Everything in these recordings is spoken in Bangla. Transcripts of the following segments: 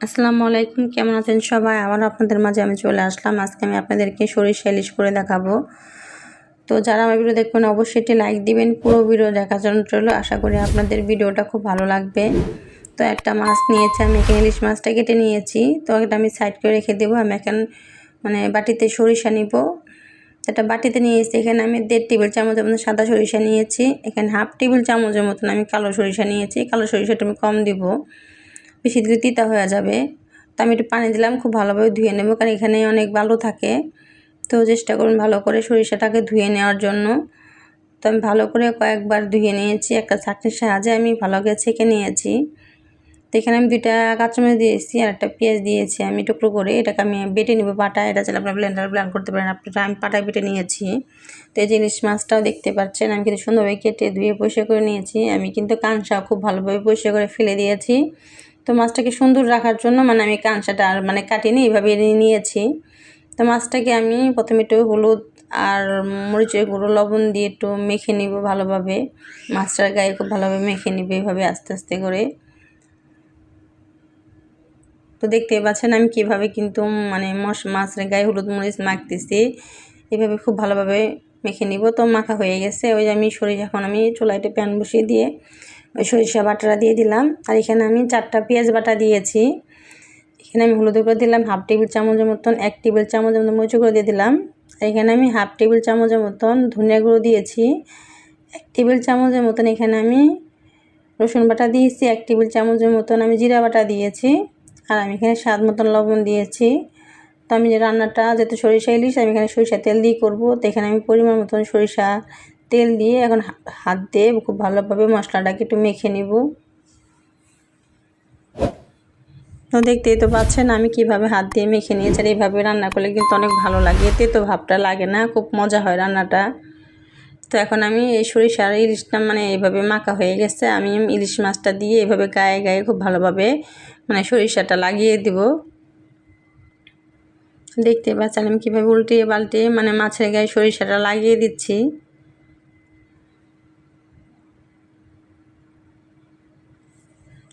আসসালামু আলাইকুম, কেমন আছেন সবাই? আবার আপনাদের মাঝে আমি চলে আসলাম। আজকে আমি আপনাদেরকে সরিষা ইলিশ করে দেখাবো। তো যারা আমার ভিডিও দেখবেন অবশ্যই একটি লাইক দিবেন। পুরো ভিডিও দেখার জন্য রইল। আশা করি আপনাদের ভিডিওটা খুব ভালো লাগবে। তো একটা মাছ নিয়েছি আমি, এখানে ইলিশ মাছটা কেটে নিয়েছি। তো এটা আমি সাইড করে রেখে দেবো। আমি এখন বাটিতে সরিষা নিব। এটা বাটিতে নিয়েছি, এখানে আমি 1.5 টেবিল চামচের মতো সাদা সরিষা নিয়েছি। এখানে 1/2 টেবিল চামচের মতন আমি কালো সরিষা নিয়েছি। কালো সরিষাটা আমি কম দিব, বেশি দিলে তিতা হয়ে যাবে। তো আমি একটু পানি দিলাম, খুব ভালোভাবে ধুয়ে নেব, কারণ এখানে অনেক বালু থাকে। তো চেষ্টা করুন ভালো করে সরিষাটাকে ধুয়ে নেওয়ার জন্য। তো আমি ভালো করে কয়েকবার ধুয়ে নিয়েছি, একটা ছাঁকনির সাহায্যে আমি ভালো করে ছেঁকে নিয়েছি। তো এখানে আমি 2টা কাঁচামরিচ দিয়েছি আর একটা পেঁয়াজ দিয়েছি আমি টুকরো করে। এটাকে আমি বেটে নেব পাটায়। এটা চাইলে আপনার ব্লেন্ড করতে পারেন, আমি পাটায় বেটে নিয়েছি। তো এই যে ইলিশ মাছটাও দেখতে পাচ্ছেন আমি কিন্তু সুন্দরভাবে কেটে ধুয়ে পরিষ্কার করে নিয়েছি। আমি কিন্তু কাঁচা খুব ভালোভাবে পরিষ্কার করে ফেলে দিয়েছি। তো মাছটাকে সুন্দর রাখার জন্য আমি কাঁচাটা আর কাটিনি, এইভাবে নিয়েছি। তো মাছটাকে আমি প্রথমে একটু হলুদ আর মরিচের গুঁড়ো লবণ দিয়ে একটু মেখে নিব ভালোভাবে। মাছটার গায়ে খুব ভালোভাবে মেখে নিব এইভাবে আস্তে আস্তে করে। তো দেখতেই পাচ্ছেন আমি কীভাবে কিন্তু মাছের গায়ে হলুদ মরিচ মাখতেছি। এইভাবে খুব ভালোভাবে মেখে নিব। তো মাখা হয়ে গেছে। ওই আমি এখন আমি চুলাইতে প্যান বসিয়ে দিয়ে ওই সরিষা বাটাটা দিয়ে দিলাম। আর এখানে আমি 4টা পেঁয়াজ বাটা দিয়েছি। এখানে আমি হলুদ গুঁড়ো দিলাম 1/2 টেবিল চামচের মতন, 1 টেবিল চামচের মতন মরিচ গুঁড়ো দিয়ে দিলাম। আর এখানে আমি 1/2 টেবিল চামচের মতন ধনিয়া গুঁড়ো দিয়েছি। 1 টেবিল চামচের মতন এখানে আমি রসুন বাটা দিয়েছি। 1 টেবিল চামচের মতন আমি জিরা বাটা দিয়েছি। আর আমি এখানে স্বাদ মতন লবণ দিয়েছি। তো আমি যে রান্নাটা যেহেতু সরিষা ইলিশ, আমি এখানে সরিষা তেল দিয়ে করবো। তো এখানে আমি পরিমাণ মতন সরিষা তেল দিয়ে এখন হাত দিয়ে খুব ভালোভাবে মশলাটাকে একটু মেখে নিব। তো দেখতেই তো পাচ্ছেন আমি কিভাবে হাত দিয়ে মেখে নিয়েছি। আর এইভাবে রান্না করলে কিন্তু অনেক ভালো লাগে, তেতো ভাবটা লাগে না, খুব মজা হয় রান্নাটা। তো এখন আমি এই সরিষার ইলিশটা এইভাবে মাখা হয়ে গেছে। আমি ইলিশ মাছটা দিয়ে এইভাবে গায়ে গায়ে খুব ভালোভাবে সরিষাটা লাগিয়ে দিব। দেখতে পাচ্ছেন আমি কীভাবে উল্টিয়ে পাল্টিয়ে মাছের গায়ে সরিষাটা লাগিয়ে দিচ্ছি।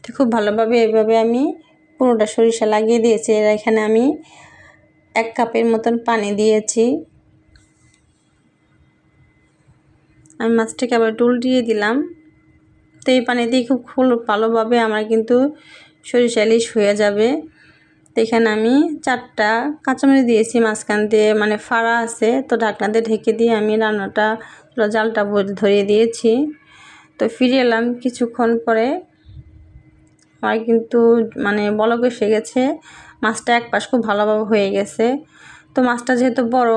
তো খুব ভালোভাবে এইভাবে আমি পুরোটা সরিষা লাগিয়ে দিয়েছি। এর এখানে আমি 1 কাপের মতন পানি দিয়েছি। আমি মাছটাকে আবার উল্টিয়ে দিলাম। তো এই পানি দিয়ে খুব ভালোভাবে আমার কিন্তু সরিষা ইলিশ হয়ে যাবে। তো এখানে আমি 4টা কাঁচামরিচ দিয়েছি, মাঝখান দিয়ে ফাড়া আছে। তো ঢাকনা দিয়ে ঢেকে দিয়ে আমি রান্নাটা জালটা ধরিয়ে দিয়েছি। তো ফিরে এলাম কিছুক্ষণ পরে। আমার কিন্তু বলক এসে গেছে, মাছটা এক পাশ খুব ভালোভাবে হয়ে গেছে। তো মাছটা যেহেতু বড়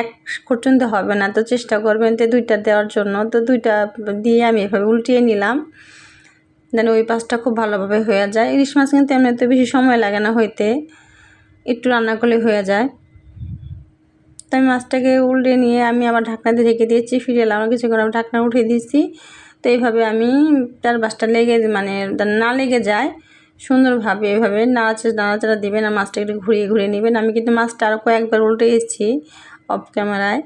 এক পর্যন্ত হবে না, তো চেষ্টা করবেন তো 2টা দেওয়ার জন্য। তো 2টা দিয়ে আমি এভাবে উল্টিয়ে নিলাম, যেন ওই পাশটা খুব ভালোভাবে হয়ে যায়। ইলিশ মাছ কিন্তু এমনিতে বেশি সময় লাগে না হইতে, একটু রান্না করলে হয়ে যায়। তো আমি মাছটাকে উল্টে নিয়ে আমি আবার ঢাকনা দিয়ে রেখে দিয়েছি। ফিরে এলাম কিছুক্ষণ, আমি ঢাকনা উঠে দিয়েছি। তো এইভাবে আমি তার বাসটা না লেগে যায় সুন্দরভাবে এভাবে নাড়াচাড়া দিবেন। আর মাছটা একটু ঘুরিয়ে ঘুরিয়ে নেবেন। আমি কিন্তু মাছটা আরও কয়েকবার উল্টে এসেছি অফ ক্যামেরায়।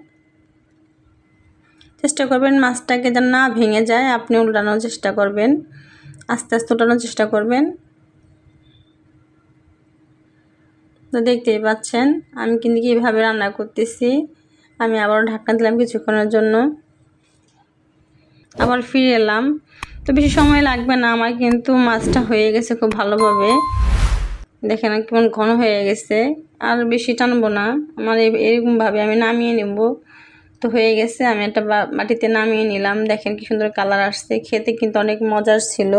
চেষ্টা করবেন মাছটাকে যেন না ভেঙে যায়, আপনি উল্টানোর চেষ্টা করবেন, আস্তে আস্তে উল্টানোর চেষ্টা করবেন। তো দেখতেই পাচ্ছেন আমি কিন্তু কীভাবে রান্না করতেছি। আমি আবারও ঢাকনা দিলাম কিছুক্ষণের জন্য, আবার ফিরে এলাম। তো বেশি সময় লাগবে না, আমার কিন্তু মাছটা হয়ে গেছে খুব ভালোভাবে। দেখেন কেমন ঘন হয়ে গেছে, আর বেশি টানবো না। আমার এরকমভাবে আমি নামিয়ে নেব। তো হয়ে গেছে, আমি একটা বাটিতে নামিয়ে নিলাম। দেখেন কি সুন্দর কালার আসছে, খেতে কিন্তু অনেক মজার ছিল।